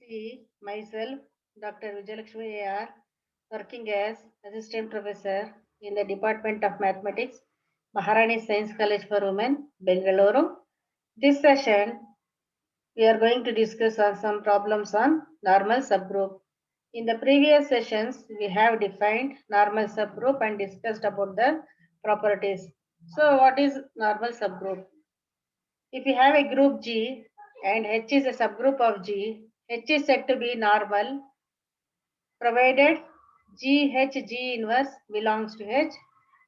Myself, Dr. Vijayalakshmi A.R., working as Assistant Professor in the Department of Mathematics, Maharani Science College for Women, Bengaluru. This session, we are going to discuss on some problems on normal subgroup. In the previous sessions, we have defined normal subgroup and discussed about the properties. So, what is normal subgroup? If we have a group G and H is a subgroup of G, H is said to be normal provided G inverse belongs to H.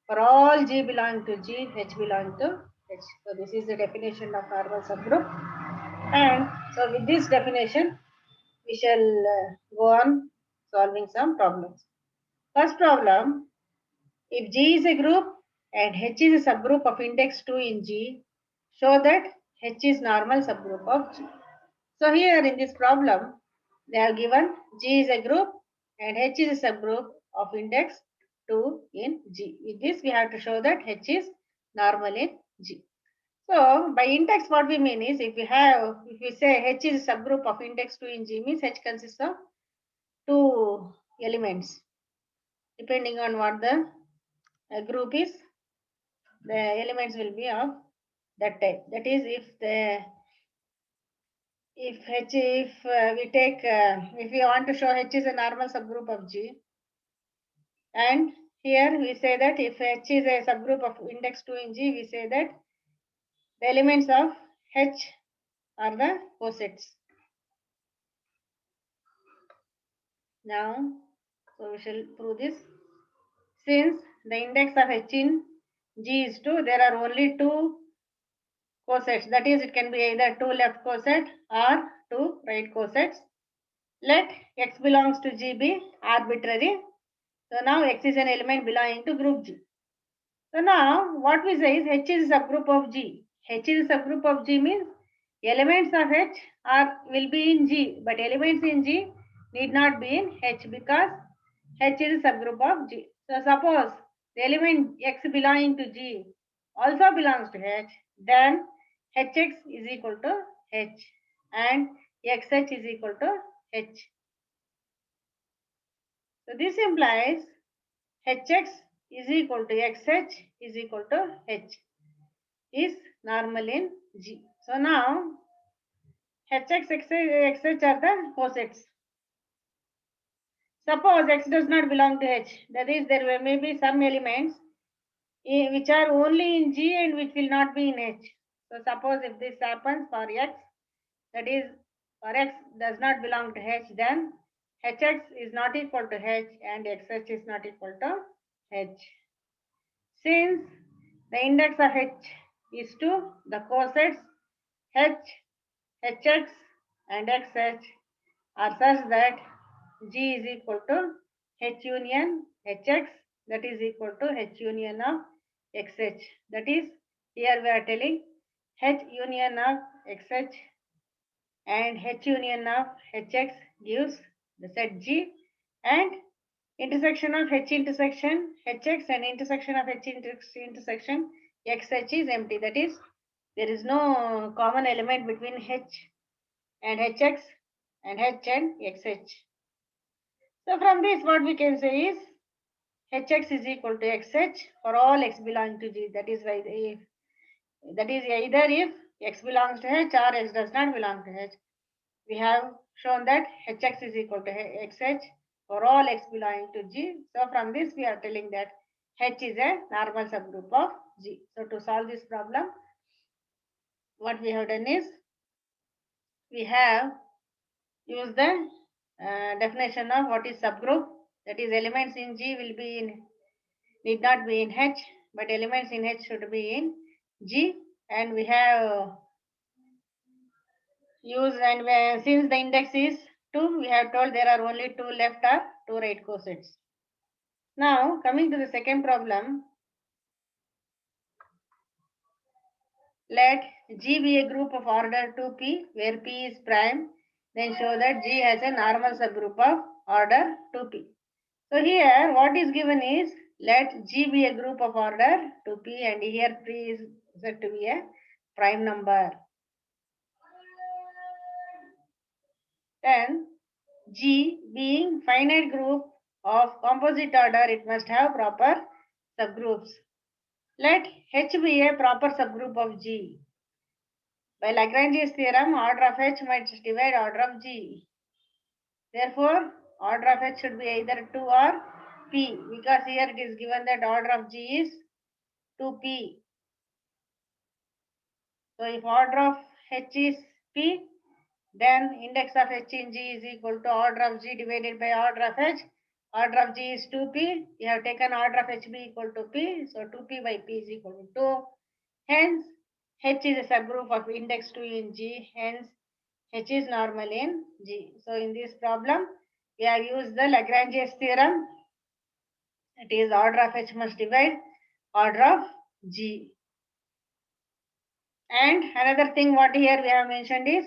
For all G belong to G, H belong to H. So this is the definition of normal subgroup. And so with this definition, we shall go on solving some problems. First problem, if G is a group and H is a subgroup of index 2 in G, show that H is normal subgroup of G. So here in this problem, they have given G is a group and H is a subgroup of index 2 in G. With this, we have to show that H is normal in G. So by index, what we mean is if we say H is a subgroup of index 2 in G, means H consists of two elements. Depending on what the group is, the elements will be of that type. That is, if we want to show H is a normal subgroup of G, and here we say that if H is a subgroup of index 2 in G, we say that the elements of H are the cosets. Now, so we shall prove this. Since the index of H in G is 2, there are only two cosets. That is, it can be either two left coset or two right cosets. Let X belongs to G be arbitrary. So now X is an element belonging to group G. So now what we say is H is a subgroup of G. H is a subgroup of G means elements of H will be in G, but elements in G need not be in H because H is a subgroup of G. So suppose the element X belonging to G also belongs to H, then Hx is equal to H and Xh is equal to H. So this implies Hx is equal to Xh is equal to H is normal in G. So now Hx, Xh are the cosets. Suppose X does not belong to H, that is there may be some elements which are only in G and which will not be in H. So suppose if this happens for X, that is for X does not belong to H, then Hx is not equal to H and Xh is not equal to H. Since the index of H is 2, the cosets H, Hx and Xh are such that G is equal to H union Hx, that is equal to H union of Xh. That is, here we are telling H union of Xh and H union of Hx gives the set G, and intersection of H intersection Hx and intersection of H intersection Xh is empty. That is, there is no common element between H and Hx and H and Xh. So from this, what we can say is Hx is equal to Xh for all X belonging to G. That is why either if X belongs to H or X does not belong to H. We have shown that Hx is equal to Xh for all X belonging to G. So from this, we are telling that H is a normal subgroup of G. So to solve this problem, what we have done is we have used the definition of what is subgroup. That is, elements in G need not be in H, but elements in H should be in G. And we have used, and since the index is 2, we have told there are only two left or two right cosets. Now coming to the second problem, let G be a group of order 2p where p is prime, then show that G has a normal subgroup of order 2p. So here what is given is let G be a group of order 2p and here p is said to be a prime number. Then G being finite group of composite order, it must have proper subgroups. Let H be a proper subgroup of G. By Lagrange's theorem, order of H must divide order of G. Therefore, order of H should be either 2 or P, because here it is given that order of G is 2P. So if order of H is P, then index of H in G is equal to order of G divided by order of H. Order of G is 2P. We have taken order of HB equal to P. So 2P by P is equal to 2. Hence, H is a subgroup of index 2 in G. Hence, H is normal in G. So in this problem, we have used the Lagrange's theorem. It is order of H must divide order of G. And another thing what here we have mentioned is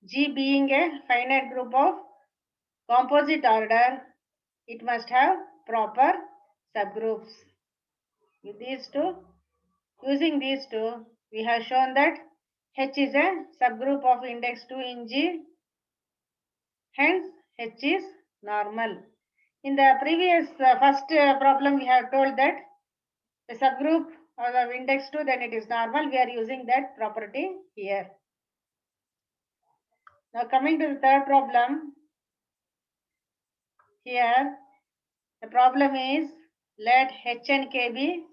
G being a finite group of composite order, it must have proper subgroups. With these two, using these two, we have shown that H is a subgroup of index 2 in G. Hence, H is normal. In the previous first problem, we have told that the subgroup of index 2, then it is normal. We are using that property here. Now coming to the third problem, here the problem is let H and K be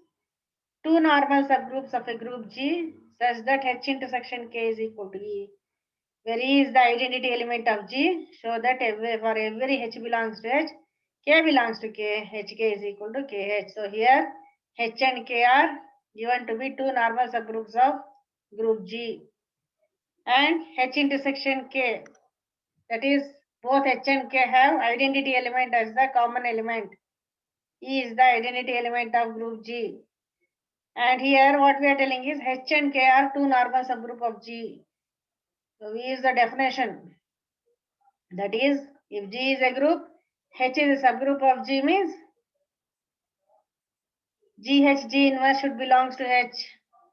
two normal subgroups of a group G such that H intersection K is equal to E, where E is the identity element of G. Show that for every H belongs to H, K belongs to K, HK is equal to KH. So here H and K are given to be two normal subgroups of group G, and H intersection K, that is both H and K have identity element as the common element. E is the identity element of group G. And here what we are telling is H and K are two normal subgroup of G. So we use the definition. That is, if G is a group, H is a subgroup of G means G inverse should belongs to H.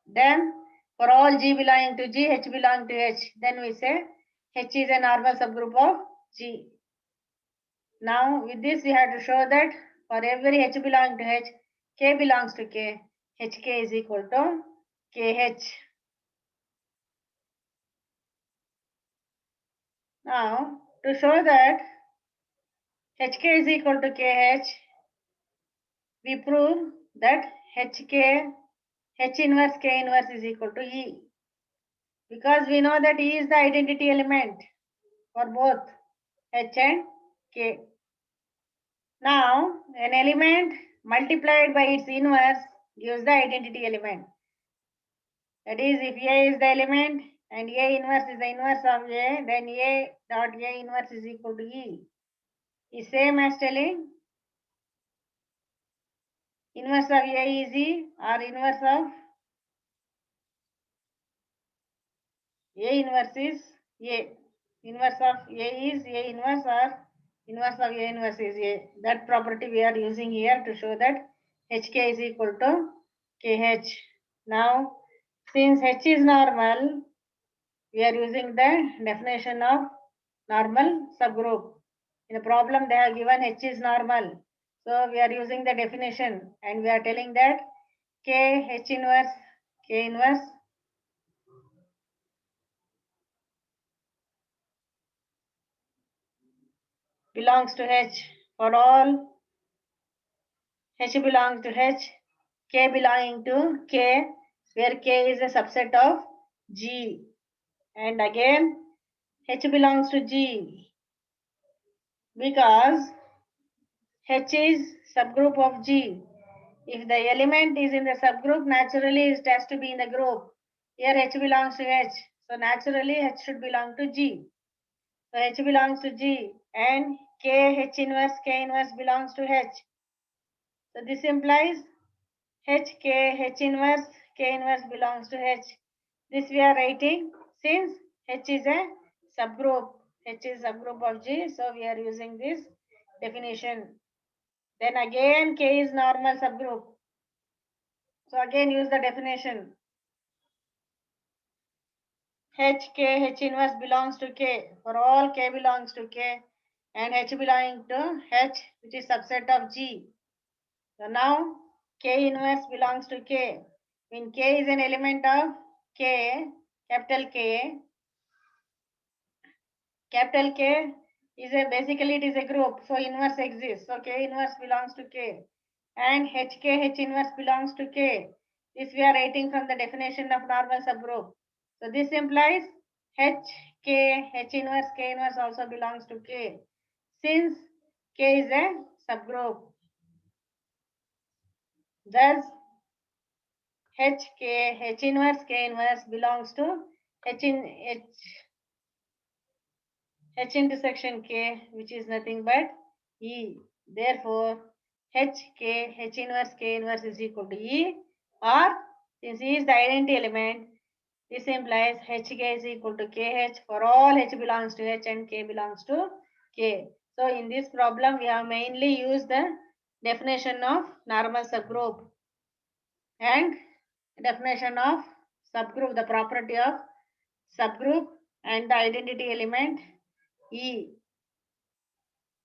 Then for all G belonging to G, H belong to H. Then we say H is a normal subgroup of G. Now with this we have to show that for every H belonging to H, K belongs to K, HK is equal to KH. Now to show that HK is equal to KH, we prove that HK, H inverse K inverse is equal to E. Because we know that E is the identity element for both H and K. Now, an element multiplied by its inverse gives the identity element. That is, if A is the element and A inverse is the inverse of A, then A dot A inverse is equal to E. Is same as telling inverse of A is E or inverse of A inverse is A. Inverse of A is A inverse or inverse of A inverse is A. That property we are using here to show that HK is equal to KH. Now, since H is normal, we are using the definition of normal subgroup. In the problem they have given H is normal. So we are using the definition and we are telling that K H inverse K inverse belongs to H. For all H belongs to H, K belonging to K, where K is a subset of G. And again H belongs to G because H is subgroup of G. If the element is in the subgroup, naturally it has to be in the group. Here H belongs to H. So naturally H should belong to G. So H belongs to G and K inverse belongs to H. So this implies H inverse K inverse belongs to H. This we are writing since H is a subgroup. H is subgroup of G. So we are using this definition. Then again K is normal subgroup. So again use the definition. H inverse belongs to K. For all K belongs to K, and H belonging to H, which is subset of G. So now K inverse belongs to K. When K is an element of K, capital K, capital K is a basically it is a group, so inverse exists. So K inverse belongs to K, and HK H inverse belongs to K. This we are writing from the definition of normal subgroup. So this implies HK H inverse K inverse also belongs to K, since K is a subgroup. Thus HK H inverse K inverse belongs to H intersection K, which is nothing but E. Therefore, HK H inverse K inverse is equal to E, or since E is the identity element, this implies HK is equal to KH for all H belongs to H and K belongs to K. So in this problem, we have mainly used the definition of normal subgroup and definition of subgroup, the property of subgroup and the identity element E.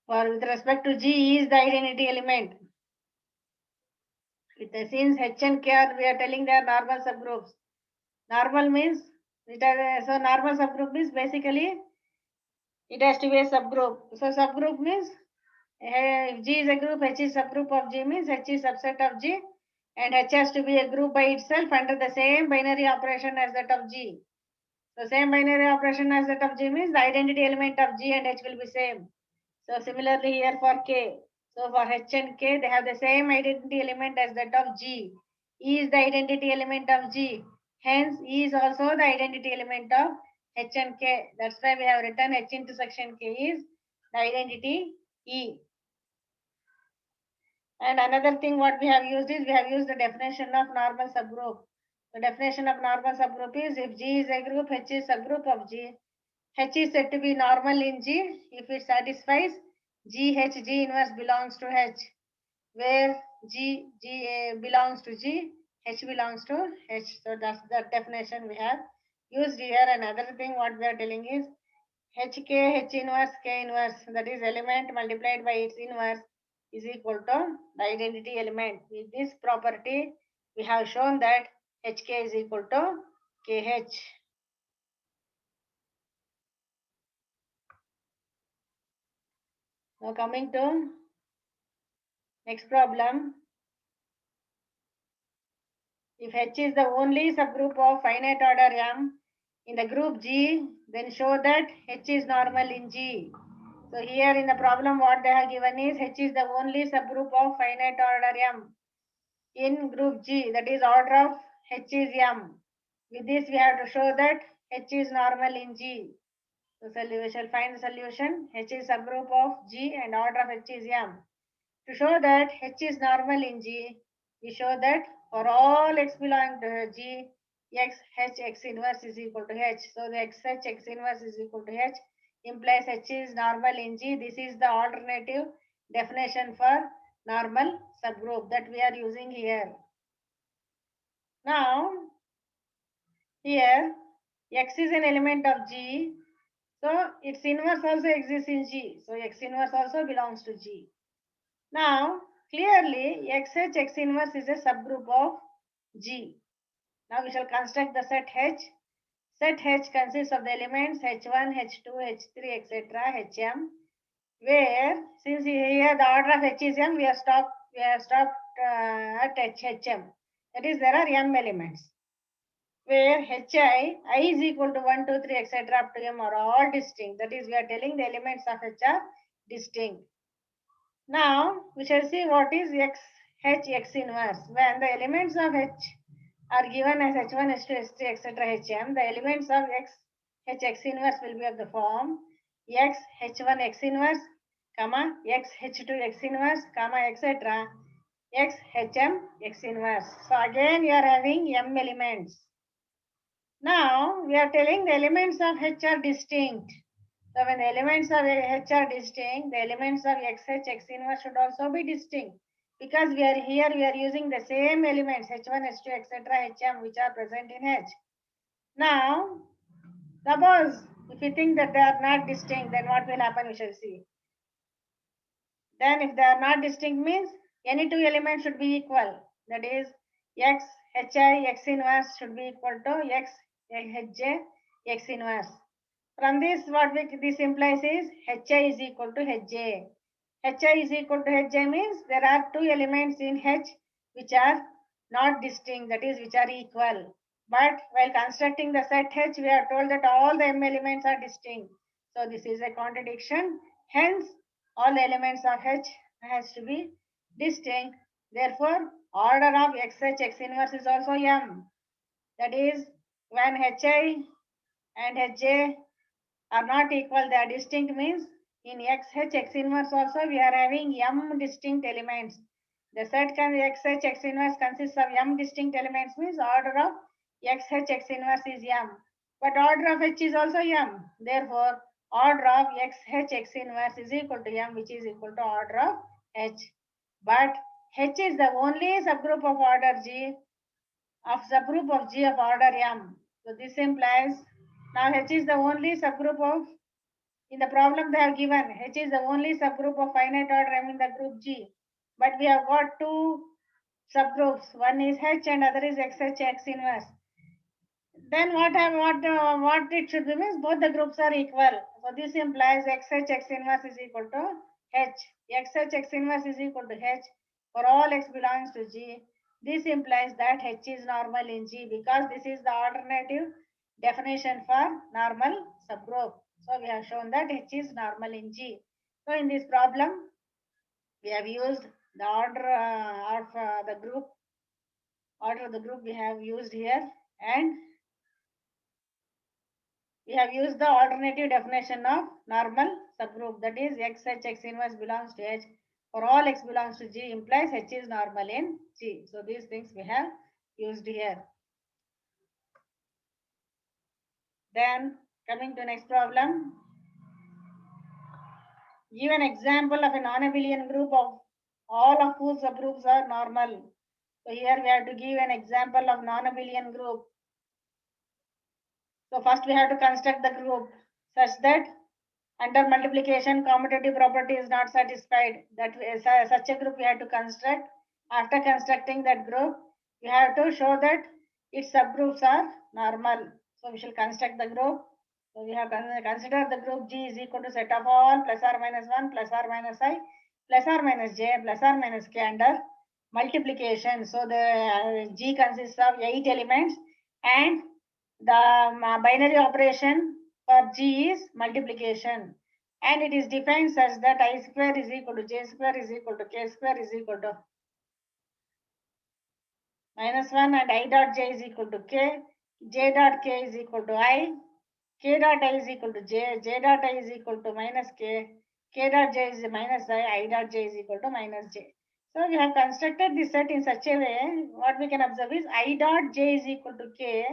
For with respect to G, E is the identity element. With the since H and K are, we are telling they are normal subgroups. Normal means so normal subgroup means basically it has to be a subgroup. So subgroup means if G is a group, H is subgroup of G means H is subset of G, and H has to be a group by itself under the same binary operation as that of G. So same binary operation as that of G means the identity element of G and H will be same. So similarly here for K. So for H and K, they have the same identity element as that of G. E is the identity element of G. Hence, E is also the identity element of H and K. That's why we have written H intersection K is the identity E. And another thing what we have used is we have used the definition of normal subgroup. The definition of normal subgroup is if G is a group, H is a group of G. H is said to be normal in G if it satisfies G inverse belongs to H, where G belongs to G, H belongs to H. So that's the definition we have used here. Another thing what we are telling is HK H inverse K inverse, that is element multiplied by its inverse, is equal to the identity element. With this property, we have shown that HK is equal to KH. Now coming to next problem. If H is the only subgroup of finite order M in the group G, then show that H is normal in G. So here in the problem what they have given is H is the only subgroup of finite order M in group G, that is order of H is M. With this we have to show that H is normal in G. So we shall find the solution. H is subgroup of G and order of H is M. To show that H is normal in G, we show that for all x belonging to G, x H x inverse is equal to H. So the x H x inverse is equal to H implies H is normal in G. This is the alternative definition for normal subgroup that we are using here. Now, here x is an element of G, so its inverse also exists in G. So x inverse also belongs to G. Now, clearly, XH X inverse is a subgroup of G. Now we shall construct the set H. Set H consists of the elements H1, H2, H3, etc., Hm, where since here the order of H is M, we have stopped at Hm. That is, there are M elements. Where I is equal to 1, 2, 3, etc. up to M are all distinct. That is, we are telling the elements of H are distinct. Now we shall see what is X H X inverse. When the elements of H are given as H1, H2, H3, etc. Hm, the elements of X H X inverse will be of the form X H1 X inverse, comma X H2 X inverse, comma etc. X Hm X inverse. So again you are having M elements. Now we are telling the elements of H are distinct. So when the elements of H are distinct, the elements of XH, X inverse should also be distinct, because we are using the same elements H1, H2, etc. Hm which are present in H. Now, suppose if we think that they are not distinct, then what will happen we shall see. Then if they are not distinct means any two elements should be equal. That is x hi x inverse should be equal to x hj x inverse. From this what this implies is hi is equal to hj. Hi is equal to hj means there are two elements in h which are not distinct, that is which are equal. But while constructing the set h we are told that all the m elements are distinct. So this is a contradiction. Hence all the elements of H has to be distinct. Therefore, order of XH X inverse is also M. That is, when HI and HJ are not equal, they are distinct means in XH X inverse also we are having M distinct elements. The set XH X inverse consists of M distinct elements means order of XH X inverse is M. But order of H is also M. Therefore, order of XH X inverse is equal to M, which is equal to order of H. But H is the only subgroup of order G of subgroup of G of order M. So this implies now H is the only subgroup of, in the problem they have given, H is the only subgroup of finite order M in the group G. But we have got two subgroups. One is H and other is XH X inverse. Then what it should be means both the groups are equal. So this implies XH X inverse is equal to H. XH X inverse is equal to H for all X belongs to G. This implies that H is normal in G because this is the alternative definition for normal subgroup. So we have shown that H is normal in G. So in this problem, we have used the order of the group, order of the group we have used here, and we have used the alternative definition of normal subgroup, that is XH X inverse belongs to H for all X belongs to G implies H is normal in G. So these things we have used here. Then coming to next problem, give an example of a non-abelian group of all of whose subgroups are normal. So here we have to give an example of non-abelian group. So first we have to construct the group such that under multiplication commutative property is not satisfied. That such a group we have to construct. After constructing that group, we have to show that its subgroups are normal. So we shall construct the group. So we have considered the group G is equal to set of all plus or minus 1 plus or minus I plus or minus j plus or minus k under multiplication. So the G consists of 8 elements and the binary operation for G is multiplication, and it is defined such that I square is equal to j square is equal to k square is equal to minus 1 and I dot j is equal to k, j dot k is equal to I, k dot I is equal to j, j dot I is equal to minus k, k dot j is minus I dot j is equal to minus j. So we have constructed this set in such a way, what we can observe is I dot j is equal to k,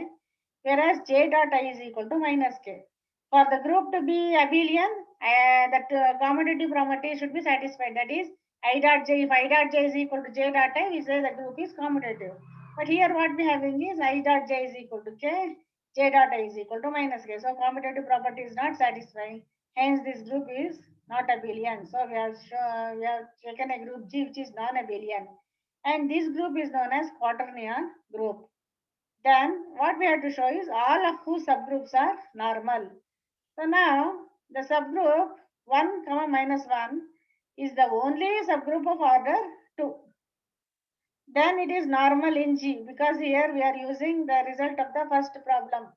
whereas j dot I is equal to minus k. For the group to be abelian, that commutative property should be satisfied. That is, I dot j, if I dot j is equal to j dot I, we say the group is commutative. But here what we having is I dot j is equal to k, j dot I is equal to minus k. So commutative property is not satisfying. Hence this group is not abelian. So we have taken a group G which is non-abelian. And this group is known as quaternion group. Then what we have to show is all of whose subgroups are normal. So now the subgroup 1 comma minus 1 is the only subgroup of order 2. Then it is normal in G because here we are using the result of the first problem.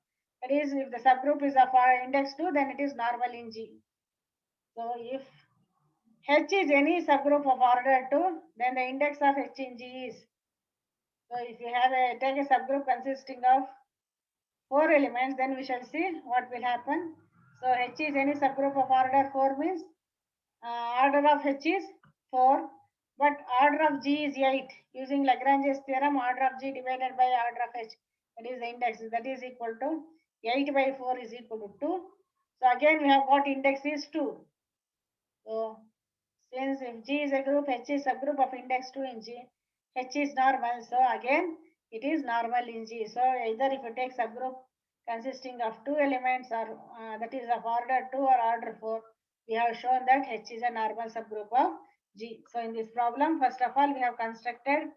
That is, if the subgroup is of index 2, then it is normal in G. So if H is any subgroup of order 2, then the index of H in G is. So if you have take a subgroup consisting of 4 elements, then we shall see what will happen. So H is any subgroup of order 4 means order of H is 4, but order of G is 8. Using Lagrange's theorem, order of G divided by order of H, that is the index, that is equal to 8 by 4 is equal to 2. So again we have got index is 2. So since if G is a group, H is subgroup of index 2 in G, H is normal. So again it is normal in G. So either if you take subgroup consisting of 2 elements or that is of order 2 or order 4, we have shown that H is a normal subgroup of G. So in this problem, first of all, we have constructed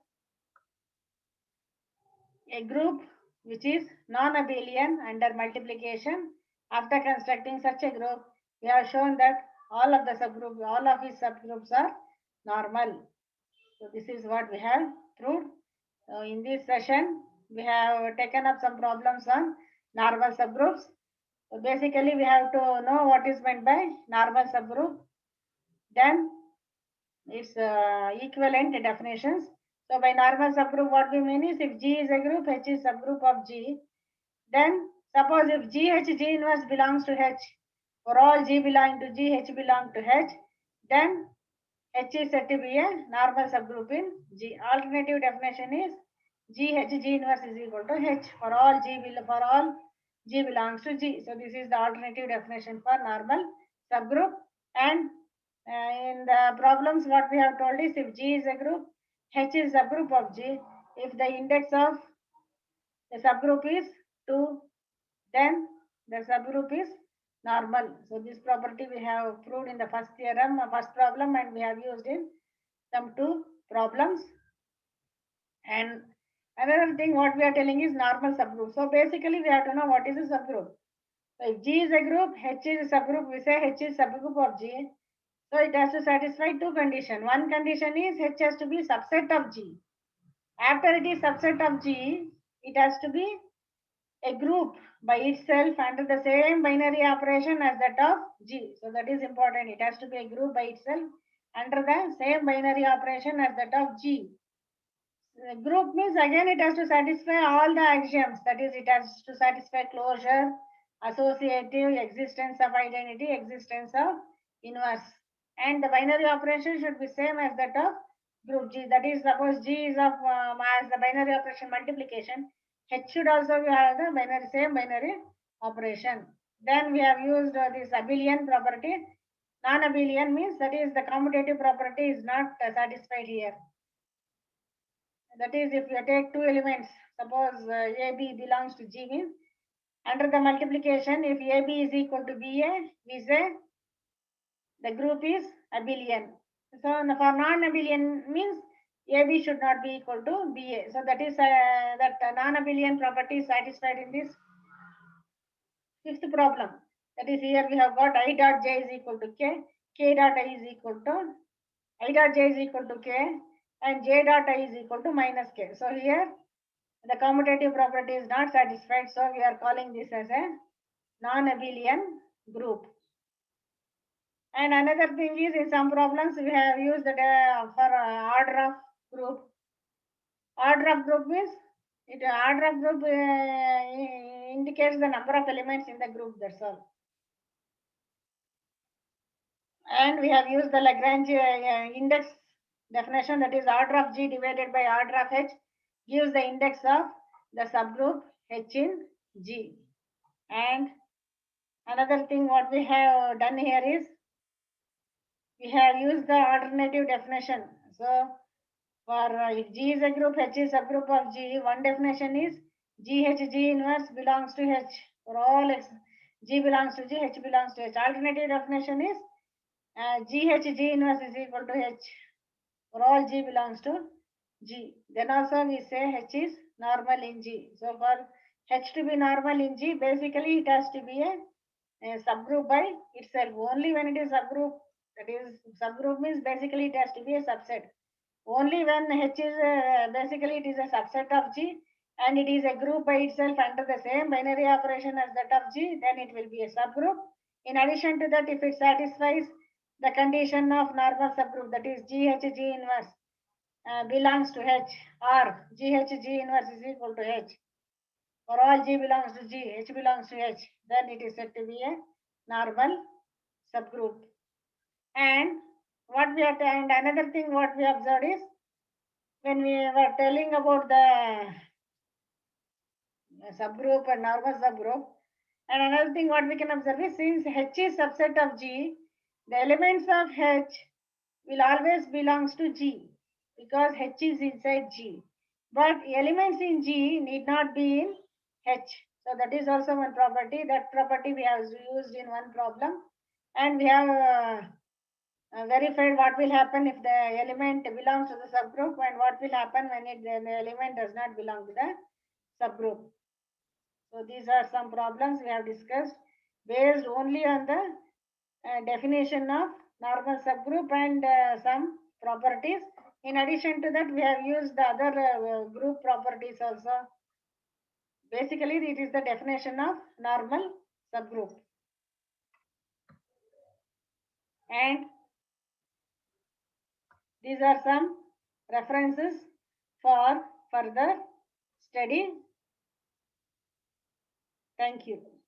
a group which is non-abelian under multiplication. After constructing such a group, we have shown that all of its subgroups are normal. So this is what we have proved. So in this session, we have taken up some problems on normal subgroups. So basically, we have to know what is meant by normal subgroup. Then its equivalent definitions. So by normal subgroup, what we mean is if G is a group, H is subgroup of G, then suppose if G inverse belongs to H, for all G belong to G, H belong to H, then H is said to be a normal subgroup in G. Alternative definition is G inverse is equal to H for all G belongs to G. So this is the alternative definition for normal subgroup. And in the problems, what we have told is if G is a group, H is subgroup of G. If the index of the subgroup is 2, then the subgroup is normal. So this property we have proved in the first problem, and we have used in some 2 problems. And another thing what we are telling is normal subgroup. So basically we have to know what is a subgroup. So if G is a group, H is a subgroup, we say H is subgroup of G. So it has to satisfy 2 conditions. One condition is H has to be subset of G. After it is subset of G, it has to be a group by itself under the same binary operation as that of G. So that is important. It has to be a group by itself under the same binary operation as that of G. Group means again it has to satisfy all the axioms. That is, it has to satisfy closure, associative, existence of identity, existence of inverse. And the binary operation should be same as that of group G. That is, suppose G is of as the binary operation multiplication, H should also have the same binary operation. Then we have used this abelian property. Non-abelian means that is the commutative property is not satisfied here. That is, if you take 2 elements, suppose AB belongs to G means under the multiplication, if AB is equal to BA, we say the group is abelian. So for non-abelian means AB should not be equal to BA. So that is that non-abelian property is satisfied in this 5th problem. That is, here we have got I dot j is equal to k dot I is equal to I dot j is equal to k, and j dot I is equal to minus k. So here the commutative property is not satisfied, so we are calling this as a non-abelian group. And another thing is, in some problems we have used the for order of group. Order of group means order of group indicates the number of elements in the group. That's all. And we have used the Lagrange index definition, that is order of G divided by order of H gives the index of the subgroup H in G. And another thing what we have done here is we have used the alternative definition. So for if G is a group, H is subgroup of G, one definition is G inverse belongs to H. For all G belongs to G, H belongs to H. Alternative definition is G inverse is equal to H. For all G belongs to G. Then also we say H is normal in G. So for H to be normal in G, basically it has to be a subgroup by itself. Only when it is subgroup, that is subgroup means basically it has to be a subset. Only when H is basically it is a subset of G and it is a group by itself under the same binary operation as that of G, then it will be a subgroup. In addition to that, if it satisfies the condition of normal subgroup, that is G inverse belongs to H, or G inverse is equal to H, or all G belongs to G, H belongs to H, then it is said to be a normal subgroup. And what we are and another thing what we observed is when we were telling about the subgroup and normal subgroup, and another thing what we can observe is since H is subset of G, the elements of H will always belongs to G because H is inside G. But elements in G need not be in H. So that is also one property. That property we have used in one problem, and we have verified what will happen if the element belongs to the subgroup and what will happen when the element does not belong to the subgroup. So these are some problems we have discussed based only on the definition of normal subgroup and some properties. In addition to that, we have used the other group properties also. Basically, it is the definition of normal subgroup. And these are some references for further study. Thank you.